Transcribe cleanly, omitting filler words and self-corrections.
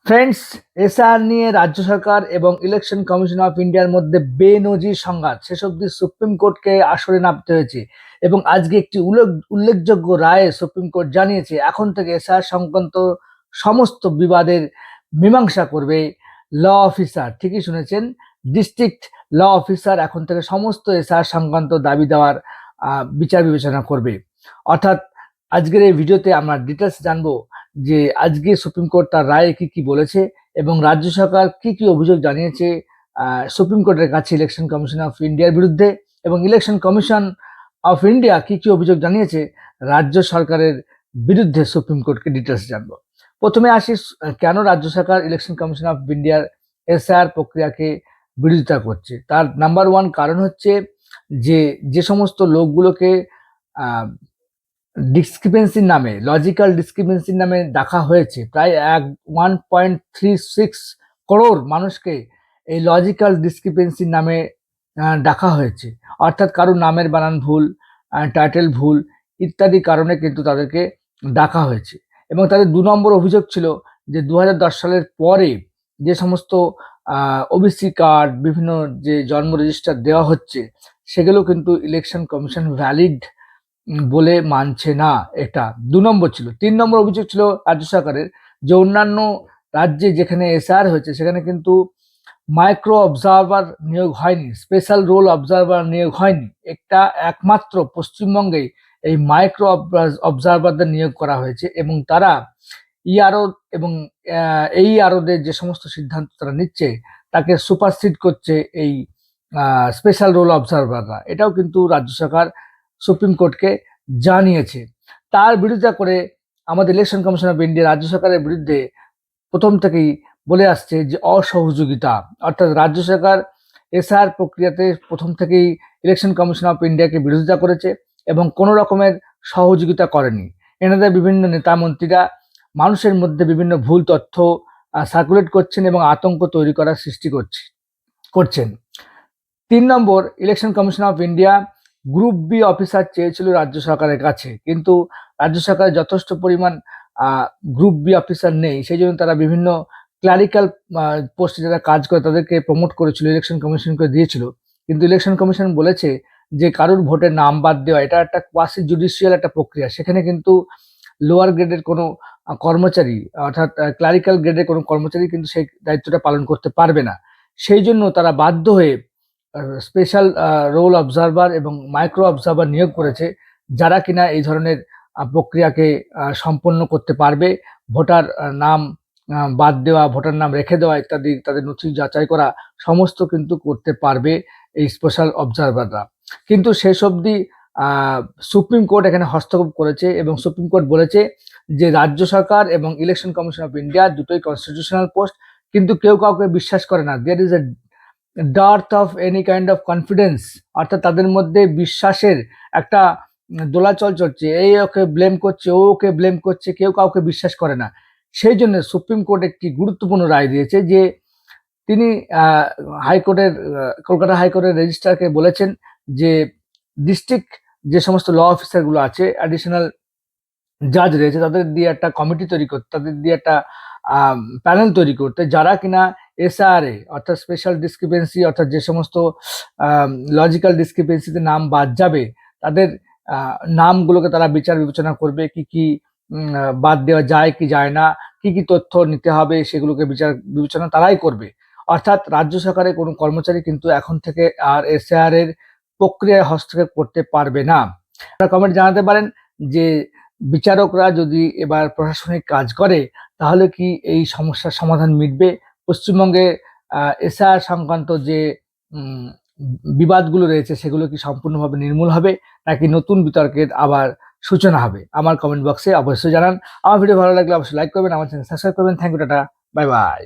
Friends, SR নিয়ে রাজ্য সরকার এবং ইলেকশন কমিশন অফ ইন্ডিয়ার মধ্যে বেনজির সংঘাত শেষ অবধি সুপ্রিম কোর্টকে আসরে নামতে হয়েছে। এবং আজকে একটি উল্লেখযোগ্য রায়ে সুপ্রিম কোর্ট জানিয়েছে এখন থেকে এসআর সংক্রান্ত সমস্ত বিবাদের মীমাংসা করবে ল অফিসার। ঠিকই শুনেছেন, ডিস্ট্রিক্ট ল অফিসার এখন থেকে সমস্ত এসআর সংক্রান্ত দাবি দেওয়ার বিচার বিবেচনা করবে। অর্থাৎ আজকের এই ভিডিওতে আমরা ডিটেলস জানবো যে আজকে সুপ্রিম কোর্ট তার রায়ে কি কি বলেছে এবং রাজ্য সরকার কি কি অভিযোগ জানিয়েছে সুপ্রিম কোর্টের কাছে ইলেকশন কমিশন অফ ইন্ডিয়ার বিরুদ্ধে, এবং ইলেকশন কমিশন অফ ইন্ডিয়া কি কি অভিযোগ জানিয়েছে রাজ্য সরকারের বিরুদ্ধে সুপ্রিম কোর্টকে ডিটেলস জানবো। প্রথমে আসি, কেন রাজ্য সরকার ইলেকশন কমিশন অফ ইন্ডিয়ার এসআর প্রক্রিয়াকে বিরোধিতা করছে। তার নাম্বার ওয়ান কারণ হচ্ছে যে যে সমস্ত লোকগুলোকে ডিসক্রিপেন্সির নামে, লজিক্যাল ডিসক্রিপেন্সির নামে ডাকা হয়েছে, প্রায় 1.36 করোড় মানুষকে এই লজিক্যাল ডিসক্রিপেন্সির নামে ডাকা হয়েছে। অর্থাৎ কারোর নামের বানান ভুল, টাইটেল ভুল ইত্যাদি কারণে কিন্তু তাদেরকে ডাকা হয়েছে। এবং তাদের 2 নম্বর অভিযোগ ছিল যে 2010 সালের পরে যে সমস্ত ওবিসি কার্ড, বিভিন্ন যে জন্ম রেজিস্টার দেওয়া হচ্ছে সেগুলো কিন্তু ইলেকশন কমিশন ভ্যালিড বলে মানছে না। এটা 2 নম্বর ছিল। 3 নম্বর অভিযোগ ছিল রাজ্য সরকারের যে অন্যান্য রাজ্যে যেখানে এসআর হয়েছে সেখানে কিন্তু মাইক্রো অবজারভার নিয়োগ হয়নি, স্পেশাল রোল অবজারভার নিয়োগ হয়নি। একটা একমাত্র পশ্চিমবঙ্গে এই মাইক্রো অবজারভারদের নিয়োগ করা হয়েছে এবং তারা ইআরও এবং এই আরোদের যে সমস্ত সিদ্ধান্ত তারা নিচ্ছে তাকে সুপারসিড করছে এই স্পেশাল রোল অবজারভাররা। এটাও কিন্তু রাজ্য সরকার সুপ্রিম কোর্টকে জানিয়েছে। তার বিরোধিতা করে আমাদের ইলেকশন কমিশন অফ ইন্ডিয়া রাজ্য সরকারের বিরুদ্ধে প্রথম থেকেই বলে আসছে যে অসহযোগিতা। অর্থাৎ রাজ্য সরকার এসআর প্রক্রিয়াতে প্রথম থেকেই ইলেকশন কমিশন অফ ইন্ডিয়াকে বিরোধিতা করেছে এবং কোনো রকমের সহযোগিতা করেনি। এনাদের বিভিন্ন নেতা মন্ত্রীরা মানুষের মধ্যে বিভিন্ন ভুল তথ্য সার্কুলেট করছেন এবং আতঙ্ক তৈরি করার সৃষ্টি করছেন। 3 নম্বর, Election commission of India group B officer চেয়েছিল রাজ্য সরকারের কাছে, কিন্তু রাজ্য সরকারের যথেষ্ট পরিমাণ গ্রুপ বি অফিসার নেই, সেই জন্য তারা বিভিন্ন ক্লারিক্যাল পোস্টে যারা কাজ করে তাদেরকে প্রমোট করেছিল, ইলেকশন কমিশনকে দিয়েছিল। কিন্তু ইলেকশন কমিশন বলেছে যে কারোর ভোটের নাম বাদ দেওয়া এটা একটা কোয়াসি জুডিশিয়াল একটা প্রক্রিয়া, সেখানে কিন্তু লোয়ার গ্রেডের কোনো কর্মচারী অর্থাৎ ক্লারিক্যাল গ্রেডের কোনো কর্মচারী কিন্তু সেই দায়িত্বটা পালন করতে পারবে না। সেই জন্য তারা বাধ্য হয়ে স্পেশাল রোল অবজারভার এবং মাইক্রো অবজারভার নিয়োগ করেছে, যারা কিনা এই ধরনের প্রক্রিয়াকে সম্পন্ন করতে পারবে। ভোটার নাম বাদ দেওয়া, ভোটার নাম রেখে দেওয়া ইত্যাদি, তাদের নথি যাচাই করা সমস্ত কিন্তু করতে পারবে এই স্পেশাল অবজারভাররা। কিন্তু শেষ অবধি সুপ্রিম কোর্ট এখানে হস্তক্ষেপ করেছে এবং সুপ্রিম কোর্ট বলেছে যে রাজ্য সরকার এবং ইলেকশন কমিশন অফ ইন্ডিয়া দুটোই কনস্টিটিউশনাল পোস্ট, কিন্তু কেউ কাউকে বিশ্বাস করে না। There is a dearth of any kind of confidence, অর্থাৎ তাদের মধ্যে বিশ্বাসের একটা দোলাচল চলছে। এই ওকে ব্লেম করছে, ও ওকে ব্লেম করছে, কেউ কাউকে বিশ্বাস করে না। সেই জন্য সুপ্রিম কোর্ট একটি গুরুত্বপূর্ণ রায় দিয়েছে যে তিনি হাইকোর্টের কলকাতা হাইকোর্টের রেজিস্ট্রারকে বলেছেন যে ডিস্ট্রিক্ট যে সমস্ত ল অফিসারগুলো আছে, অ্যাডিশনাল জাজ রয়েছে, তাদের দিয়ে একটা কমিটি তৈরি করতে, তাদের দিয়ে একটা প্যানেল তৈরি করতে, যারা কিনা এসআরএ অর্থাৎ স্পেশাল ডিসক্রিপেন্সি অর্থাৎ যে সমস্ত লজিক্যাল ডিসক্রিপেন্সিতে নাম বাদ যাবে তাদের নামগুলোকে তারা বিচার বিবেচনা করবে, কি কি বাদ দেওয়া যায় কি যায় না, কি কি তথ্য নিতে হবে সেগুলোকে বিচার বিবেচনা তারাই করবে। অর্থাৎ রাজ্য সরকারের কোনো কর্মচারী কিন্তু এখন থেকে আর এসআর এর প্রক্রিয়ায় হস্তক্ষেপ করতে পারবে না। আপনারা কমেন্ট জানাতে পারেন যে বিচারকরা যদি এবার প্রশাসনিক কাজ করে তাহলে কি এই সমস্যার সমাধান মিটবে? পশ্চিমবঙ্গে এসআর সংক্রান্ত যে বিবাদগুলো রয়েছে সেগুলো কি সম্পূর্ণভাবে নির্মূল হবে, নাকি নতুন বিতর্কের আবার সূচনা হবে? আমার কমেন্ট বক্সে অবশ্যই জানান। আমার ভিডিও ভালো লাগলে অবশ্যই লাইক করবেন, আমার চ্যানেল সাবস্ক্রাইব করবেন। Thank you, tata, bye by.